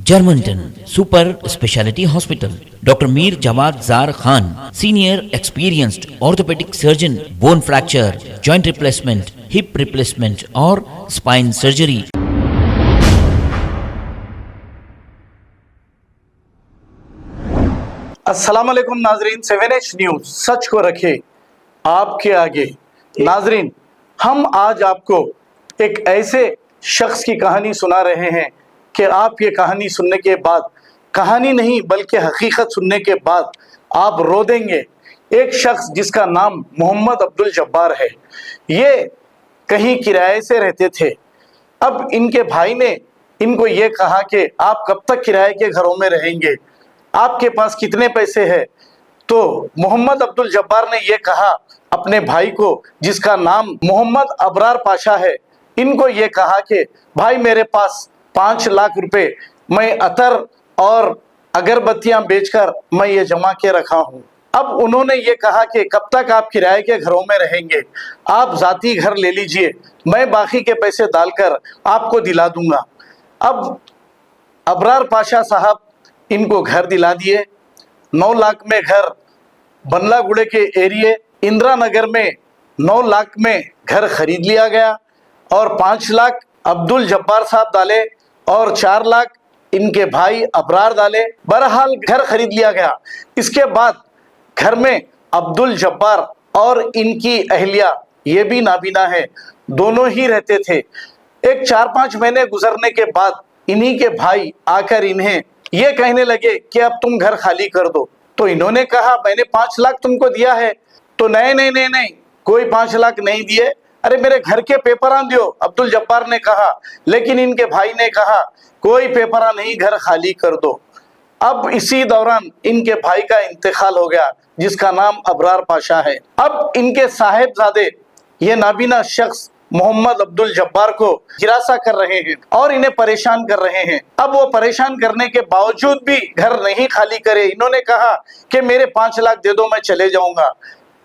Germantown Super Speciality Hospital. Dr. Mir Jawad Zar Khan, senior experienced orthopedic surgeon, bone fracture, joint replacement, hip replacement or spine surgery. अस्सलाम वालेकुम नाजरीन, 7H news सच को रखे आपके आगे। नाजरीन, हम आज आपको एक ऐसे शख्स की कहानी सुना रहे हैं कि आप ये कहानी सुनने के बाद, कहानी नहीं बल्कि हकीकत सुनने के बाद आप रो देंगे। एक शख्स जिसका नाम मोहम्मद अब्दुल जब्बार है, ये कहीं किराए से रहते थे। अब इनके भाई ने इनको ये कहा कि आप कब तक किराए के घरों में रहेंगे, आपके पास कितने पैसे हैं। तो मोहम्मद अब्दुल जब्बार ने यह कहा अपने भाई को, जिसका नाम मोहम्मद अबरार पाशा है, इनको ये कहा कि भाई मेरे पास 5 लाख रुपए मैं अतर और अगरबत्तियां बेचकर मैं ये जमा के रखा हूं। अब उन्होंने ये कहा कि कब तक आप किराए के घरों में रहेंगे, आप जाती घर ले लीजिए, मैं बाकी के पैसे डालकर आपको दिला दूंगा। अब अबरार पाशा साहब इनको घर दिला दिए। 9 लाख में घर बंगलागुड़े के एरिए इंदिरा नगर में 9 लाख में घर खरीद लिया गया और 5 लाख अब्दुल जब्बार साहब डाले और 4 लाख इनके भाई अबरार डाले। बहरहाल घर खरीद लिया गया। इसके बाद घर में अब्दुल जब्बार और इनकी अहलिया, ये भी नाबीना है, दोनों ही रहते थे। एक 4-5 महीने गुजरने के बाद इन्हीं के भाई आकर इन्हें ये कहने लगे कि अब तुम घर खाली कर दो। तो इन्होंने कहा मैंने 5 लाख तुमको दिया है। तो नहीं नहीं नहीं नहीं, कोई 5 लाख नहीं दिए, अरे मेरे घर के पेपरा दियो, अब्दुल जब्बार ने कहा। लेकिन इनके भाई ने कहा कोई पेपरा नहीं, घर खाली कर दो। अब इसी दौरान इनके भाई का इंतकाल हो गया, जिसका नाम अबरार पाशा है। अब इनके साहेबजादे ये नाबीना शख्स मोहम्मद अब्दुल जब्बार को हिरासा कर रहे हैं और इन्हें परेशान कर रहे हैं। अब वो परेशान करने के बावजूद भी घर नहीं खाली करे। इन्होंने कहा कि मेरे 5 लाख दे दो, मैं चले जाऊंगा।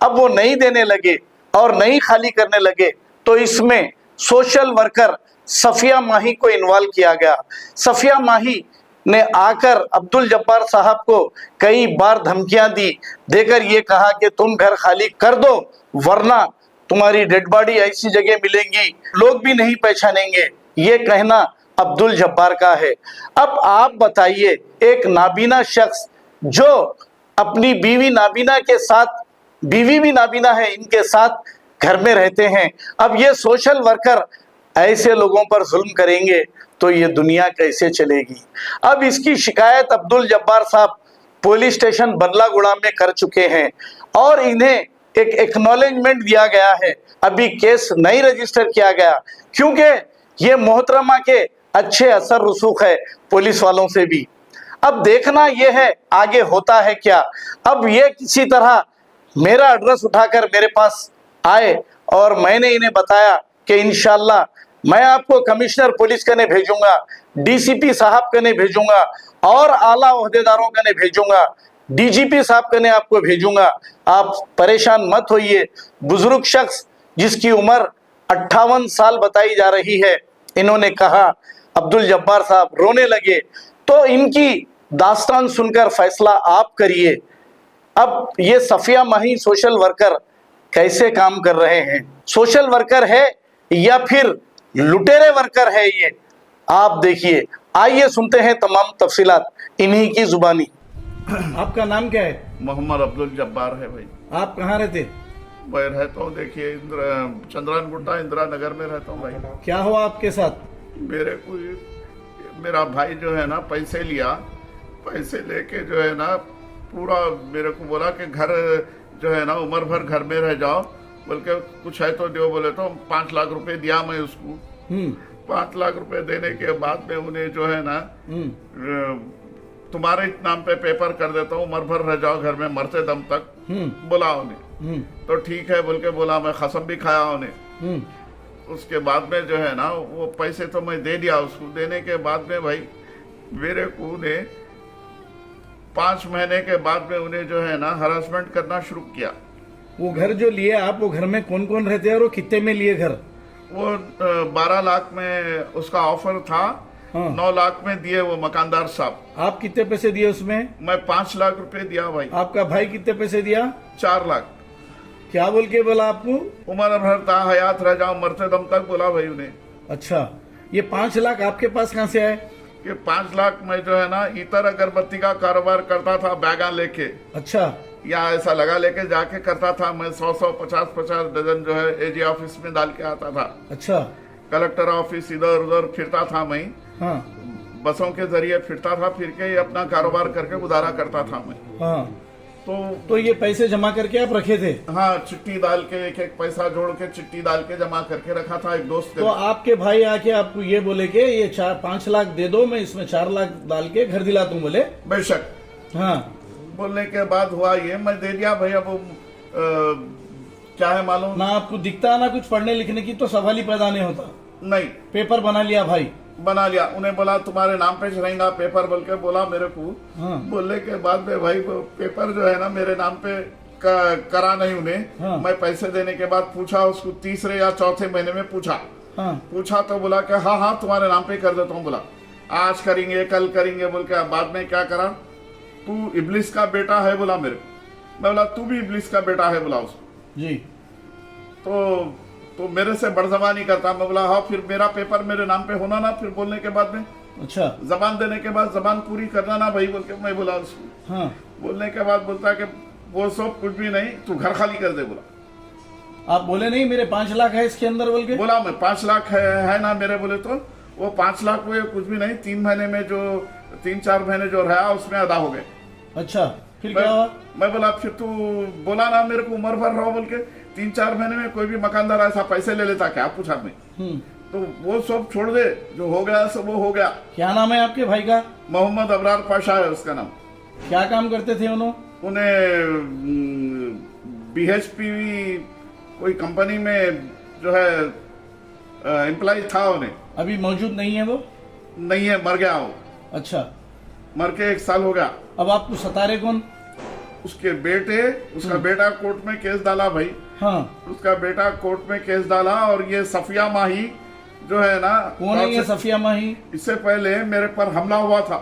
अब वो नहीं देने लगे और नहीं खाली करने लगे, तो इसमें सोशल वर्कर सफिया माही को इन्वॉल्व किया गया। सफिया माही ने आकर अब्दुल जब्बार साहब को कई बार धमकियां दी, देकर ये कहा कि तुम घर खाली कर दो वरना तुम्हारी डेड बॉडी ऐसी जगह मिलेंगी लोग भी नहीं पहचानेंगे। ये कहना अब्दुल जब्बार का है। अब आप बताइए, एक नाबीना शख्स जो अपनी बीवी नाबीना के साथ, बीवी भी नाबीना है, इनके साथ घर में रहते हैं, अब ये सोशल वर्कर ऐसे लोगों पर जुल्म करेंगे तो ये दुनिया कैसे चलेगी। अब इसकी शिकायत अब्दुल जब्बार साहब पुलिस स्टेशन बंगलागुड़ा में कर चुके हैं और इन्हें एक एक्नॉलेजमेंट दिया गया है। अभी केस नहीं रजिस्टर किया गया क्योंकि ये मोहतरमा के अच्छे असर रसूख है पुलिस वालों से भी। अब देखना यह है आगे होता है क्या। अब ये किसी तरह मेरा एड्रेस उठाकर मेरे पास आए और मैंने इन्हें बताया कि इंशाल्लाह मैं आपको कमिश्नर पुलिस कने भेजूंगा, डीसीपी साहब कने भेजूंगा और आला ओहदेदारों कने भेजूंगा, डीजीपी साहब कने आपको भेजूंगा। आप परेशान मत होइए। बुजुर्ग शख्स जिसकी उम्र 58 साल बताई जा रही है, इन्होंने कहा, अब्दुल जब्बार साहब रोने लगे। तो इनकी दास्तान सुनकर फैसला आप करिए। अब ये सफिया माही सोशल वर्कर कैसे काम कर रहे हैं, सोशल वर्कर है या फिर लुटेरे वर्कर है, ये आप देखिए। आइए सुनते हैं तमाम तफसीलात इन्हीं की जुबानी। आपका नाम क्या है? मोहम्मद अब्दुल जब्बार है भाई। आप कहाँ रहते? मैं रहता हूँ, देखिए चंद्रान गुट्टा इंदिरा नगर में रहता हूँ भाई। क्या हुआ आपके साथ? मेरा भाई जो है ना पैसे लिया, पैसे लेके जो है ना पूरा मेरे को बोला कि घर जो है ना उम्र भर घर में रह जाओ, बल्कि कुछ है तो दो। बोले तो 5 लाख रुपए दिया मैं उसको। 5 लाख रुपए देने के बाद में उन्हें जो है ना तुम्हारे नाम पे पेपर कर देता हूँ, उम्र भर रह जाओ घर में मरते दम तक, बोला उन्हें। तो ठीक है बोल के बोला, मैं कसम भी खाया उन्हें। उसके बाद में जो है ना वो पैसे तो मैं दे दिया उसको। देने के बाद में भाई मेरे को उन्हें 5 महीने के बाद में उन्हें जो है ना हरासमेंट करना शुरू किया। वो घर जो लिए आप, वो घर में कौन कौन रहते हैं और वो कितने में लिए घर? वो 12 लाख में उसका ऑफर था हाँ। 9 लाख में दिए वो मकानदार साहब। आप कितने पैसे दिए उसमें? मैं 5 लाख रुपए दिया भाई। आपका भाई कितने पैसे दिया? 4 लाख। क्या बोल के बोला आपको? उम्र भर ता हयात रह जाओ, मरते दम तक बोला भाई उन्हें। अच्छा, ये 5 लाख आपके पास कहाँ से आए? कि 5 लाख में जो है ना इतर अगरबत्ती का कारोबार करता था, बैगा लेके अच्छा, या ऐसा लगा लेके जाके करता था। मैं 100 50 डजन जो है एजी ऑफिस में डाल के आता था। अच्छा, कलेक्टर ऑफिस इधर उधर फिरता था मैं, हाँ बसों के जरिए फिरता था, फिर के अपना कारोबार करके गुजारा करता था मैं। हाँ। तो तो ये पैसे जमा करके आप रखे थे? हाँ, चिट्ठी डाल के एक एक पैसा जोड़ के चिट्ठी डाल के जमा करके रखा था एक दोस्त तो आपके भाई आके आपको ये बोले कि ये 5 लाख दे दो, मैं इसमें 4 लाख डाल के घर दिला दूं, बोले? बेशक। हाँ। बोलने के बाद हुआ ये, मैं दे दिया भाई। अब क्या है मालूम ना आपको दिखता ना कुछ पढ़ने लिखने की, तो सवाल ही पैदा नहीं होता। नहीं, पेपर बना लिया भाई? बना लिया। उन्हें बोला तुम्हारे नाम पे रहेगा पेपर, बोल के बोला मेरे को। हाँ। बोलने के बाद में भाई वो पेपर जो है ना मेरे नाम पे करा नहीं उन्हें। हाँ। मैं पैसे देने के बाद पूछा उसको, तीसरे या चौथे महीने में पूछा। हाँ। पूछा तो बोला कि हाँ हाँ तुम्हारे नाम पे कर देता हूँ। बोला आज करेंगे कल करेंगे बोल के। बाद में क्या करा, तू इब्लिस का बेटा है बोला मेरे को। मैं बोला तू भी इब्लिस का बेटा है बोला उसको। जी। तो मेरे से बड़जबानी करता। मैं बोला हाँ, फिर मेरा पेपर मेरे नाम पे होना ना। फिर बोलने के बाद में अच्छा। जबान देने के बाद जबान पूरी करना ना भाई, बोल के मैं बोला उसको। हाँ। बोलने के बाद बोलता है कि वो सब कुछ भी नहीं, तू घर खाली कर दे। बोला आप बोले नहीं मेरे 5 लाख है इसके अंदर, बोल के? बोला मैं 5 लाख है ना मेरे। बोले तो वो 5 लाख हुए कुछ भी नहीं। 3 महीने में जो 3-4 महीने जो रहा उसमें अदा हो गए। अच्छा, फिर क्या हुआ? मैं बोला फिर तू बोला ना मेरे को उम्र भर रहो बोल के। 3-4 महीने में कोई भी मकानदार ऐसा पैसे ले लेता क्या? पूछा मैं। तो वो सब छोड़ दे, जो हो गया सब वो हो गया। क्या नाम है आपके भाई का? मोहम्मद अबरार पाशा है उसका नाम। क्या काम करते थे उन्होंने? उन्हें BHP कोई कंपनी में जो है एम्प्लॉय था। उन्हें अभी मौजूद नहीं है वो? नहीं है, मर गया वो। अच्छा। मर के 1 साल हो गया। अब आपको सतारे कौन? उसके बेटे, उसका बेटा कोर्ट में केस डाला भाई। हाँ। उसका बेटा कोर्ट में केस डाला। और ये सफिया माही जो है ना, कौन है ये सफिया माही? इससे पहले मेरे पर हमला हुआ था।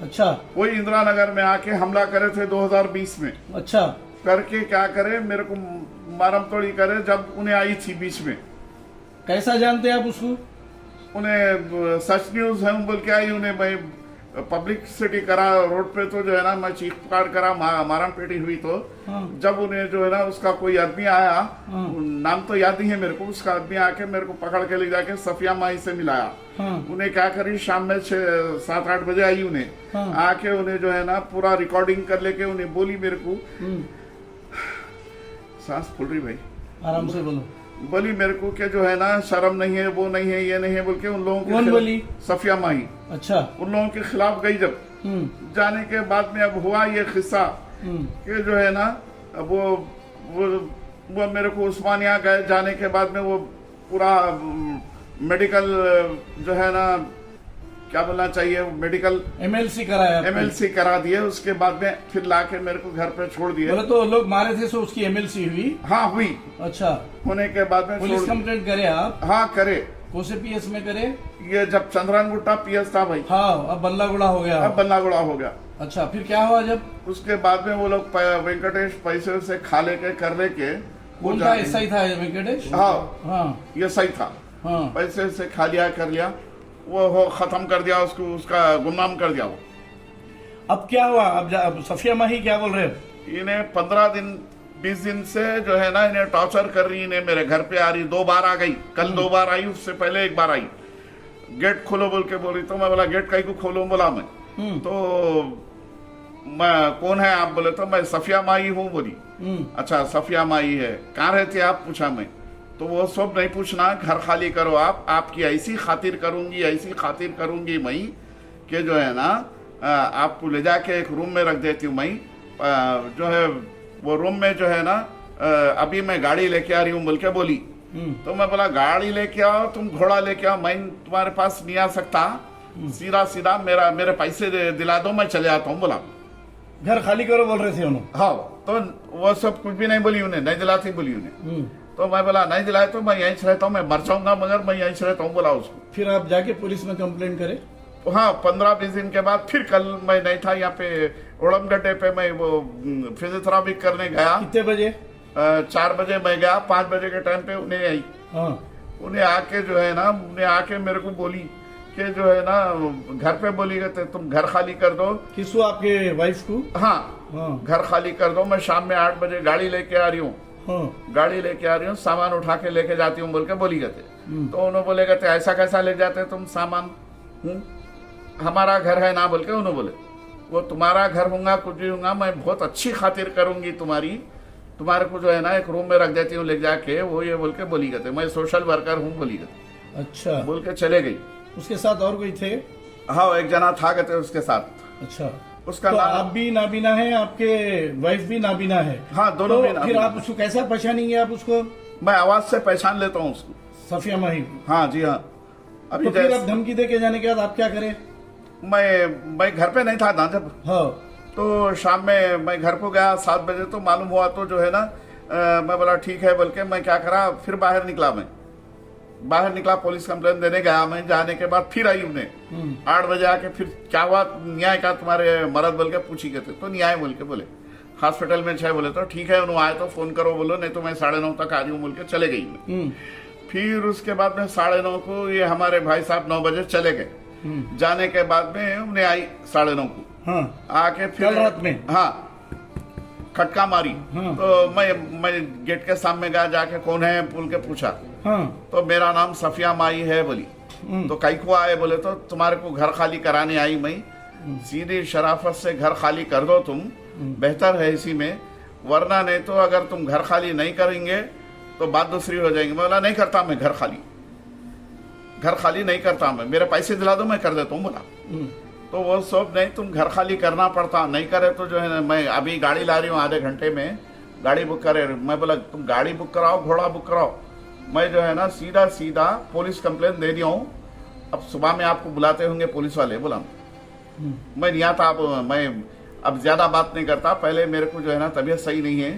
अच्छा। वही इंदिरा नगर में आके हमला करे थे 2020 में। अच्छा। करके क्या करे, मेरे को मारम तोड़ी करे जब उन्हें आई थी बीच में। कैसा जानते हैं आप उसको? उन्हें सच न्यूज है बोल के आई। उन्हें मैं पब्लिसिटी करा रोड पे, तो जो है ना मैं चीख पुकार करा, मारम पेटी हुई। तो हाँ। जब उन्हें जो है ना उसका कोई आदमी आया, नाम तो याद नहीं है मेरे को, उसका आदमी आके मेरे को पकड़ के ले जाके सफिया माही से मिलाया। हाँ। उन्हें क्या करी, शाम में 7-8 बजे आई। उन्हें हाँ। आके उन्हें जो है ना पूरा रिकॉर्डिंग कर लेके उन्हें बोली मेरे को, सांस फूल रही भाई, आराम से बोलो। बोली मेरे को कि जो है ना शर्म नहीं है, वो नहीं है, ये नहीं है बोल के उन लोगों के कौन बोली? सफिया माही। अच्छा। उन लोगों के खिलाफ गई। जब जाने के बाद में अब हुआ ये किस्सा कि जो है ना वो मेरे को उस्मानिया गए। जाने के बाद में वो पूरा मेडिकल जो है ना, क्या बोलना चाहिए, मेडिकल MLC कराया आपने? MLC करा दिए। उसके बाद में फिर लाके मेरे को घर पे छोड़ दिए। बोले तो लोग मारे थे, सो उसकी MLC हुई? हाँ हुई। अच्छा। होने के बाद में पुलिस कंप्लेंट करे आप? हाँ करे। कौन से PS में करे? ये जब चंद्रानगुट्टा PS था भाई। हाँ, अब बल्लागुड़ा हो गया। अब बल्लागुड़ा हो गया। अच्छा, फिर क्या हुआ जब? उसके बाद में वो लोग वेंकटेश पैसे से खा लेके कर लेके, कौन था? SI था वेंकटेश? हाँ हाँ। ये सही था। हाँ। पैसे से खा लिया, कर लिया वो खत्म कर दिया उसको, उसका गुमनाम कर दिया वो। अब क्या हुआ? अब सफिया माही क्या बोल रहे हो? इन्हें 15-20 दिन से जो है ना इन्हें टॉर्चर कर रही। इन्हें मेरे घर पे आ रही, 2 बार आ गई। कल 2 बार आई, उससे पहले 1 बार आई। गेट खोलो बोल के बोली। तो मैं बोला गेट कहीं को खोलो? बोला मैं तो मैं कौन है आप? बोले तो मैं सफिया माही हूँ। बोली अच्छा सफिया माही है, कहाँ रहते आप? पूछा मैं। तो वो सब नहीं पूछना, घर खाली करो आप। आपकी ऐसी खातिर करूंगी, ऐसी खातिर करूंगी मैं कि जो है ना आपको ले जाके एक रूम में रख देती हूँ मैं। जो है वो रूम में जो है ना अभी मैं गाड़ी लेके आ रही हूँ बोल के बोली। तो मैं बोला गाड़ी लेके आओ, तुम घोड़ा लेके आओ, मैं तुम्हारे पास नहीं आ सकता। सीधा मेरे पैसे दिला दो, मैं चले आता हूँ। बोला घर खाली करो बोल रहे थे उन्होंने? हाँ। तो वो सब कुछ भी नहीं बोली उन्हें, नहीं दिलाती बोली उन्हें। तो मैं बोला नहीं दिलाए तो मैं यहीं रहता हूँ, मैं मर जाऊंगा मगर मैं यहीं रहता हूँ। बोला उसको। फिर आप जाके पुलिस में कंप्लेंट करे? हाँ 15-20 दिन के बाद फिर कल मैं नहीं था यहाँ पे उड़मगड्ढे पे, मैं वो फिजियोथेरापी करने गया। कितने बजे? 4 बजे मैं गया, 5 बजे के टाइम पे उन्हें आई। हाँ उन्हें आके जो है ना, उन्हें आके मेरे को बोली कि जो है ना घर पे बोली गए थे तुम घर खाली कर दो। किसको? आपके वाइफ को? हाँ हाँ घर खाली कर दो, मैं शाम में 8 बजे गाड़ी लेके आ रही हूँ, हाँ गाड़ी लेके आ रही हूँ, सामान उठा के लेके जाती हूँ बोल के बोली गए थे। तो उन्होंने बोले गए थे ऐसा कैसा ले जाते तुम सामान, हमारा घर है ना बोल के उन्होंने बोले। वो तुम्हारा घर होगा कुछ भी होगा, मैं बहुत अच्छी खातिर करूंगी तुम्हारे को जो है ना एक रूम में रख देती हूँ ले जाके, वो ये बोल के बोली गए थे मैं सोशल वर्कर हूँ बोली गए। अच्छा, बोल के चले गई। उसके साथ और कोई थे? हाँ एक जना था गए थे उसके साथ। अच्छा, उसका तो नाम, आप भी नाबीना है, आपके वाइफ भी नाबीना है? हाँ दोनों तो भी फिर नाबीना आप उसको कैसा पहचानेंगे? आप उसको मैं आवाज से पहचान लेता हूँ उसको। सफिया माही को? हाँ जी हाँ। अभी तो फिर जैसे आप धमकी दे के जाने के बाद आप क्या करें? मैं घर पे नहीं था ना जब, हाँ तो शाम में मैं घर को गया 7 बजे, तो मालूम हुआ तो जो है ना मैं बोला ठीक है बोल के मैं क्या करा, फिर बाहर निकला पुलिस कंप्लेन देने गया। मैं जाने के बाद फिर आई उन्हें 8 बजे आके, फिर क्या हुआ न्याय का तुम्हारे मरद बोल के पूछी गए थे, तो न्याय बोल के बोले हॉस्पिटल में छह, बोले तो ठीक है उन्होंने आए तो फोन करो बोलो, नहीं तो मैं 9:30 तक आ रही हूँ बोल के चले गई। फिर उसके बाद में 9:30 को ये हमारे भाई साहब 9 बजे चले गए। जाने के बाद में उन्हें आई 9:30 को। हाँ आके फिर कल रात में? हाँ खटका मारी। हाँ। तो मैं गेट के सामने गया, जाके कौन है बोल के पूछा। हाँ तो मेरा नाम सफिया माई है बोली। तो कई को आए, बोले तो तुम्हारे को घर खाली कराने आई मैं, सीधी शराफत से घर खाली कर दो तुम, बेहतर है इसी में, वरना नहीं तो अगर तुम घर खाली नहीं करेंगे तो बात दूसरी हो जाएगी। मैं बोला नहीं करता मैं घर खाली नहीं करता मैं, मेरे पैसे दिला दो मैं कर देता हूँ बोला। तो वो सब नहीं, तुम घर खाली करना पड़ता, नहीं करे तो जो है ना मैं अभी गाड़ी ला रही हूँ, आधे घंटे में गाड़ी बुक करे। मैं बोला तुम गाड़ी बुक कराओ, घोड़ा बुक कराओ, मैं जो है ना सीधा पुलिस कंप्लेन दे दिया हूँ। अब सुबह में आपको बुलाते होंगे पुलिस वाले, बोला मैं नहीं आता। मैं अब ज्यादा बात नहीं करता, पहले मेरे को जो है ना तबीयत सही नहीं है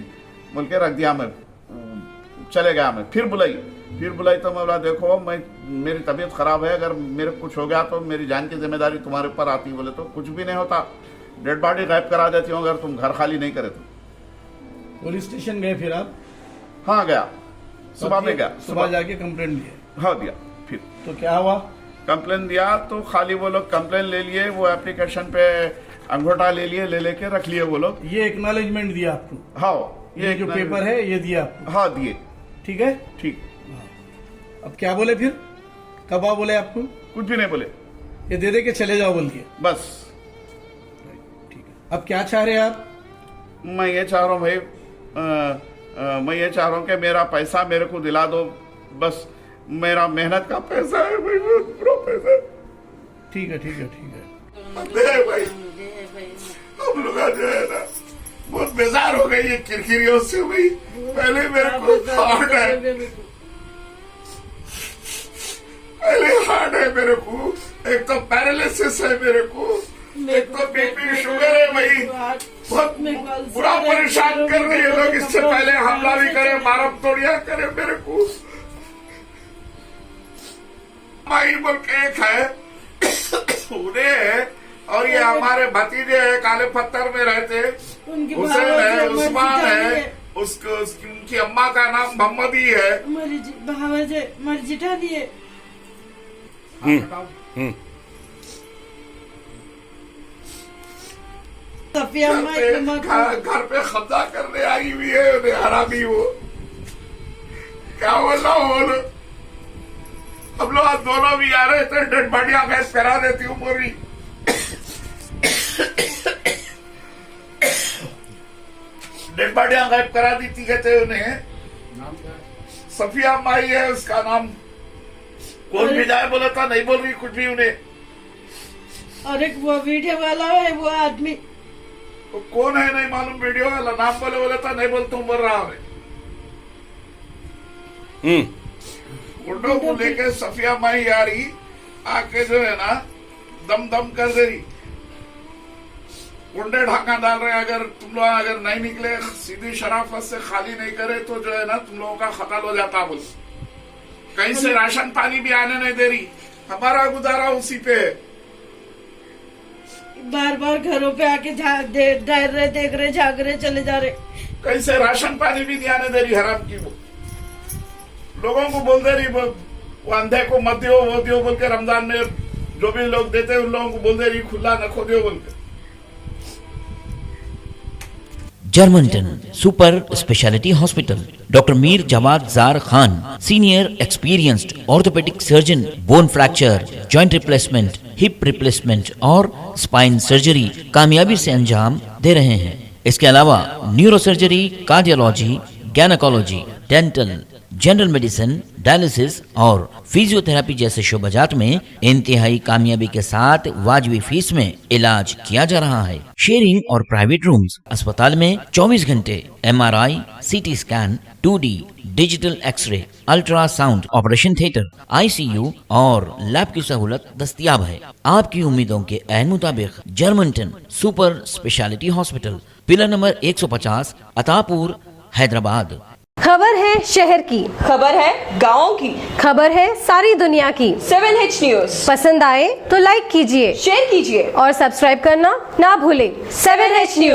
बोल के रख दिया। मैं चले गया। मैं फिर बुलाई तो मैं बोला देखो मैं मेरी तबीयत खराब है, अगर मेरे कुछ हो गया तो मेरी जान की जिम्मेदारी तुम्हारे ऊपर आती। बोले तो कुछ भी नहीं होता, डेड बॉडी गायब करा देती हूँ अगर तुम घर खाली नहीं करे तो। पुलिस स्टेशन गए फिर आप? हाँ गया, सुबह में गया, सुबह जाके कंप्लेंट दिए? हाँ दिया। फिर तो क्या हुआ? कंप्लेन दिया तो खाली वो लोग कंप्लेन ले लिए, वो एप्लीकेशन पे अंगूठा ले लिए, ले लेके रख लिए वो लोग। ये एक्नॉलेजमेंट दिया आपको? हाँ ये जो पेपर है ये दिया आपको? हाँ दिए। ठीक है, ठीक। अब क्या बोले फिर? कब आप बोले आपको? कुछ भी नहीं बोले, ये दे के चले जाओ बोल के? बस। ठीक है, अब क्या चाह रहे हैं आप? मैं ये चाह रहा हूँ भाई, मैं ये चाह रहा हूँ कि मेरा पैसा मेरे को दिला दो, बस मेरा मेहनत का पैसा है भाई, पूरा पैसा। ठीक है भाई हम लोग जो है ना बहुत बेजार हो गई ये किरकिरियों से भाई। पहले मेरे को हार्ट है मेरे को, एक तो पैरालिसिस है मेरे को, एक तो बीपी शुगर है भाई, बहुत बुरा परेशान कर रही है लोग। इससे पहले हमला भी करे, मारम तोड़िया करे मेरे को। माई बोल के एक है उन्हें, और ये हमारे भतीजे है काले पत्थर में रहते, हुसैन है, उस्मान है, उनकी अम्मा का नाम मोहम्मदी है। मर्जिठा दिए घर पे कब्जा करने आई हुई है, उन्हें हरामी वो क्या बोला बोलो। हम लोग आज दोनों भी आ रहे थे, डेड बॉडियां गैस करा देती हूँ पूरी। डेड बॉडियां गायब करा दी थी, कहते उन्हें सफिया माई है उसका नाम। कौन भी जाए बोला था, नहीं बोल रही कुछ भी उन्हें। और एक वो वीडियो वाला है वो आदमी, तो कौन है नहीं मालूम, वीडियो वाला नाम बोला था, नहीं बोलता हूँ बोल रहा है। गुंडों को लेके सफिया माई आ रही, आके जो है ना दम कर दे रही, गुंडे ढाका डाल रहे। अगर तुम लोग अगर नहीं निकले, सीधी शराफत से खाली नहीं करे तो जो है ना तुम लोगों का खतल हो जाता। बोल कहीं से राशन पानी भी आने नहीं दे रही, हमारा गुजारा उसी पे है। बार बार घरों पे आके डर रहे, देख रहे, झाग रहे, चले जा रहे। कैसे राशन पानी भी नहीं आने दे रही हराम की। वो लोगों को बोल दे रही वो अंधे को मत दियो, वो दियो बोल के, रमजान में जो भी लोग देते हैं उन लोगों को बोल दे रही खुला न खो दियो बोल के। जर्मनटन super speciality hospital, doctor Mir Jamat Zar Khan, senior experienced orthopaedic surgeon, bone fracture, joint replacement, hip replacement और स्पाइन सर्जरी कामयाबी से अंजाम दे रहे हैं। इसके अलावा neurosurgery, cardiology, gynaecology, dental, general medicine, dialysis और फिजियोथेरेपी जैसे शोबाजात में इंतहाई कामयाबी के साथ वाजबी फीस में इलाज किया जा रहा है। शेयरिंग और प्राइवेट रूम्स, अस्पताल में 24 घंटे MRI, CT scan, 2D digital x ray, ultrasound, operation theatre, ICU और लैब की सहूलत दस्तयाब है। आपकी उम्मीदों के ऐन मुताबिक Germanton super speciality hospital, pillar number 150, Attapur, Hyderabad. खबर है शहर की, खबर है गाँव की, खबर है सारी दुनिया की। 7H न्यूज पसंद आए तो लाइक कीजिए, शेयर कीजिए और सब्सक्राइब करना ना भूलें। 7H news.